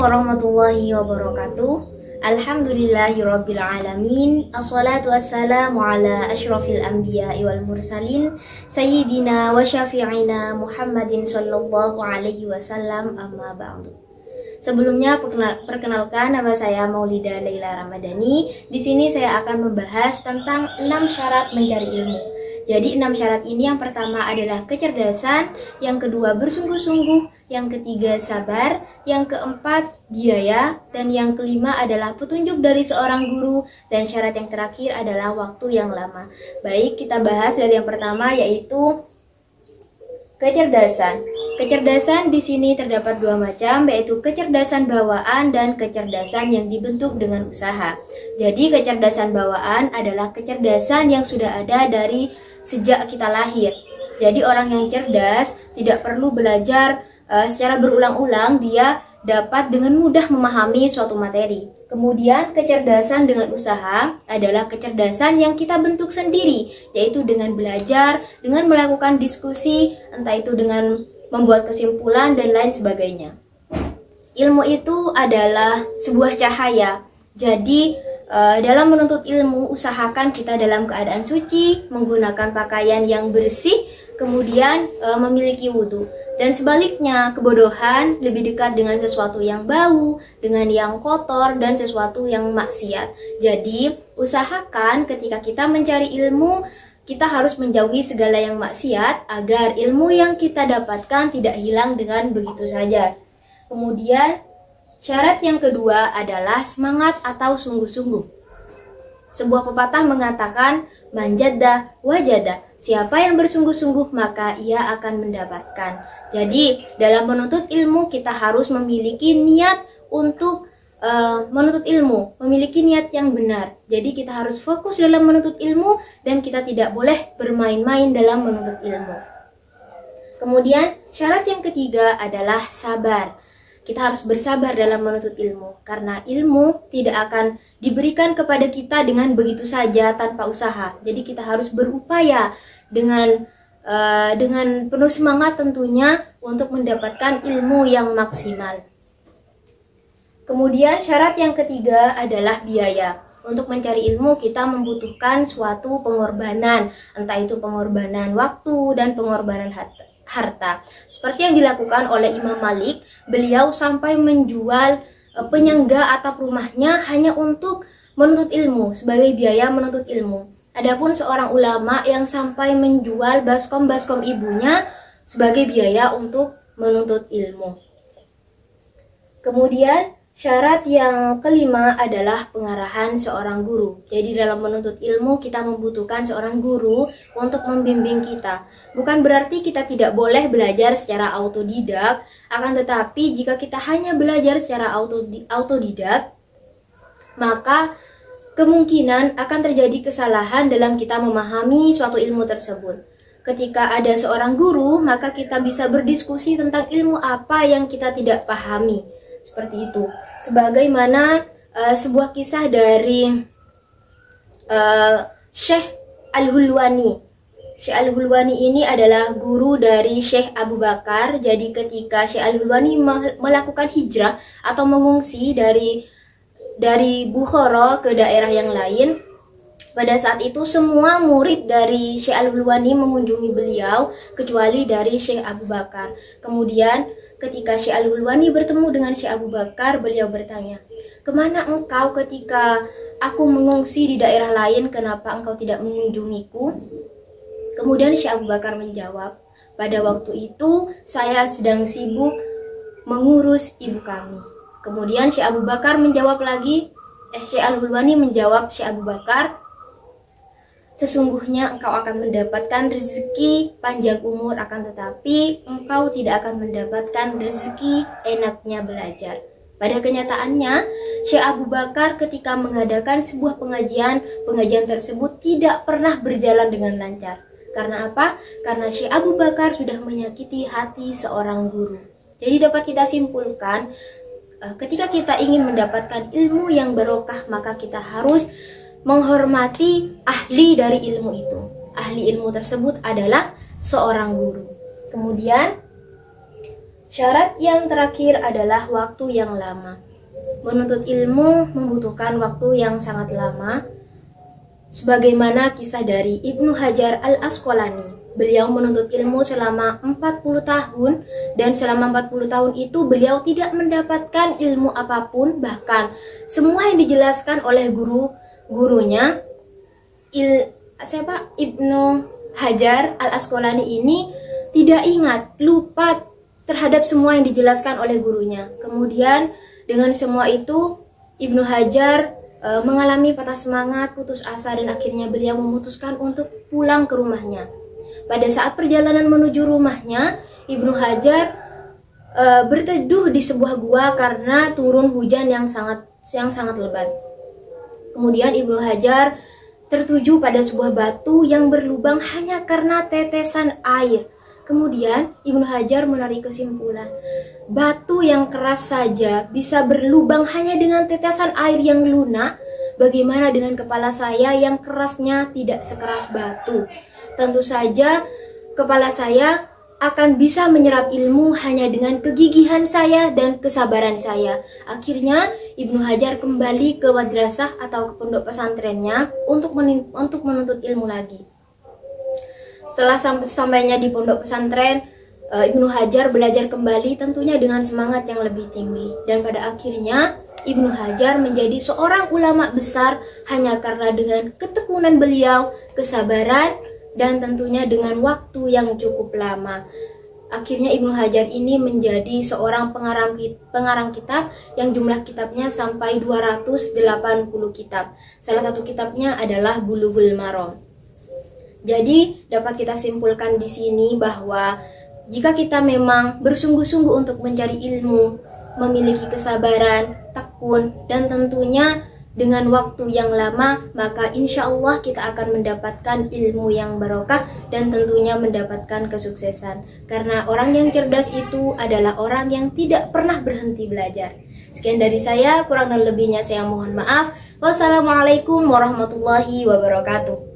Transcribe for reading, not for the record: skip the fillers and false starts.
warahmatullahi wabarakatuh. Alhamdulillahirabbil alamin. Assalatu wassalamu ala asyrafil anbiya'i wal mursalin sayyidina wa syafi'ina Muhammadin sallallahu alaihi wasallam, amma ba'du. Sebelumnya perkenalkan, nama saya Maulida Laila Ramadhani. Di sini saya akan membahas tentang 6 syarat mencari ilmu. Jadi 6 syarat ini, yang pertama adalah kecerdasan, yang kedua bersungguh-sungguh, yang ketiga sabar, yang keempat biaya, dan yang kelima adalah petunjuk dari seorang guru, dan syarat yang terakhir adalah waktu yang lama. Baik, kita bahas dari yang pertama, yaitu kecerdasan. Kecerdasan di sini terdapat 2 macam, yaitu kecerdasan bawaan dan kecerdasan yang dibentuk dengan usaha. Jadi kecerdasan bawaan adalah kecerdasan yang sudah ada dari sejak kita lahir. Jadi orang yang cerdas tidak perlu belajar secara berulang-ulang, dia dapat dengan mudah memahami suatu materi. Kemudian kecerdasan dengan usaha adalah kecerdasan yang kita bentuk sendiri, yaitu dengan belajar, dengan melakukan diskusi, entah itu dengan membuat kesimpulan dan lain sebagainya. Ilmu itu adalah sebuah cahaya. Jadi dalam menuntut ilmu, usahakan kita dalam keadaan suci, menggunakan pakaian yang bersih, kemudian memiliki wudhu. Dan sebaliknya, kebodohan lebih dekat dengan sesuatu yang bau, dengan yang kotor, dan sesuatu yang maksiat. Jadi, usahakan ketika kita mencari ilmu, kita harus menjauhi segala yang maksiat agar ilmu yang kita dapatkan tidak hilang dengan begitu saja. Kemudian, syarat yang kedua adalah semangat atau sungguh-sungguh. Sebuah pepatah mengatakan, manjadda wajada. Siapa yang bersungguh-sungguh maka ia akan mendapatkan. Jadi dalam menuntut ilmu kita harus memiliki niat untuk menuntut ilmu, memiliki niat yang benar. Jadi kita harus fokus dalam menuntut ilmu dan kita tidak boleh bermain-main dalam menuntut ilmu. Kemudian syarat yang ketiga adalah sabar. Kita harus bersabar dalam menuntut ilmu, karena ilmu tidak akan diberikan kepada kita dengan begitu saja tanpa usaha. Jadi kita harus berupaya dengan penuh semangat tentunya untuk mendapatkan ilmu yang maksimal. Kemudian syarat yang ketiga adalah biaya. Untuk mencari ilmu kita membutuhkan suatu pengorbanan, entah itu pengorbanan waktu dan pengorbanan harta. Seperti yang dilakukan oleh Imam Malik, beliau sampai menjual penyangga atap rumahnya hanya untuk menuntut ilmu, sebagai biaya menuntut ilmu. Adapun seorang ulama yang sampai menjual baskom-baskom ibunya sebagai biaya untuk menuntut ilmu. Kemudian syarat yang kelima adalah pengarahan seorang guru. Jadi dalam menuntut ilmu kita membutuhkan seorang guru untuk membimbing kita. Bukan berarti kita tidak boleh belajar secara autodidak, akan tetapi jika kita hanya belajar secara autodidak, maka kemungkinan akan terjadi kesalahan dalam kita memahami suatu ilmu tersebut. Ketika ada seorang guru, maka kita bisa berdiskusi tentang ilmu apa yang kita tidak pahami. Seperti itu. Sebagaimana sebuah kisah dari Syekh Al-Hulwani. Syekh Al-Hulwani ini adalah guru dari Syekh Abu Bakar. Jadi ketika Syekh Al-Hulwani melakukan hijrah atau mengungsi dari Bukhara ke daerah yang lain, pada saat itu semua murid dari Syekh Al-Hulwani mengunjungi beliau kecuali dari Syekh Abu Bakar. Kemudian ketika Syekh Al-Hulwani bertemu dengan Syekh Abu Bakar, beliau bertanya, "Kemana engkau ketika aku mengungsi di daerah lain, kenapa engkau tidak mengunjungiku?" Kemudian Syekh Abu Bakar menjawab, "Pada waktu itu saya sedang sibuk mengurus ibu kami." Kemudian Syekh Abu Bakar menjawab lagi, Syekh Al-Hulwani menjawab Syekh Abu Bakar, "Sesungguhnya engkau akan mendapatkan rezeki panjang umur, akan tetapi engkau tidak akan mendapatkan rezeki enaknya belajar." Pada kenyataannya, Syekh Abu Bakar ketika mengadakan sebuah pengajian tersebut tidak pernah berjalan dengan lancar. Karena apa? Karena Syekh Abu Bakar sudah menyakiti hati seorang guru. Jadi dapat kita simpulkan, ketika kita ingin mendapatkan ilmu yang barokah, maka kita harus menghormati ahli dari ilmu itu. Ahli ilmu tersebut adalah seorang guru. Kemudian Syarat yang terakhir adalah waktu yang lama. Menuntut ilmu membutuhkan waktu yang sangat lama, sebagaimana kisah dari Ibnu Hajar Al-Asqalani. Beliau menuntut ilmu selama 40 tahun, dan selama 40 tahun itu beliau tidak mendapatkan ilmu apapun. Bahkan semua yang dijelaskan oleh gurunya Ibnu Hajar Al-Asqalani ini tidak ingat, lupa terhadap semua yang dijelaskan oleh gurunya. Kemudian dengan semua itu Ibnu Hajar mengalami patah semangat, putus asa, dan akhirnya beliau memutuskan untuk pulang ke rumahnya. Pada saat perjalanan menuju rumahnya, Ibnu Hajar berteduh di sebuah gua karena turun hujan yang sangat lebat. Kemudian Ibnu Hajar tertuju pada sebuah batu yang berlubang hanya karena tetesan air. Kemudian Ibnu Hajar menarik kesimpulan, batu yang keras saja bisa berlubang hanya dengan tetesan air yang lunak. Bagaimana dengan kepala saya yang kerasnya tidak sekeras batu? Tentu saja kepala saya akan bisa menyerap ilmu hanya dengan kegigihan saya dan kesabaran saya. Akhirnya Ibnu Hajar kembali ke madrasah atau ke pondok pesantrennya untuk menuntut ilmu lagi. Setelah sampainya di pondok pesantren, Ibnu Hajar belajar kembali tentunya dengan semangat yang lebih tinggi. Dan pada akhirnya Ibnu Hajar menjadi seorang ulama besar hanya karena dengan ketekunan beliau, kesabaran, dan tentunya dengan waktu yang cukup lama. Akhirnya Ibnu Hajar ini menjadi seorang pengarang kitab yang jumlah kitabnya sampai 280 kitab. Salah satu kitabnya adalah Bulughul Maram. Jadi dapat kita simpulkan di sini bahwa jika kita memang bersungguh-sungguh untuk mencari ilmu, memiliki kesabaran, tekun, dan tentunya dengan waktu yang lama, maka insya Allah kita akan mendapatkan ilmu yang barokah dan tentunya mendapatkan kesuksesan. Karena orang yang cerdas itu adalah orang yang tidak pernah berhenti belajar. Sekian dari saya, kurang dan lebihnya saya mohon maaf. Wassalamualaikum warahmatullahi wabarakatuh.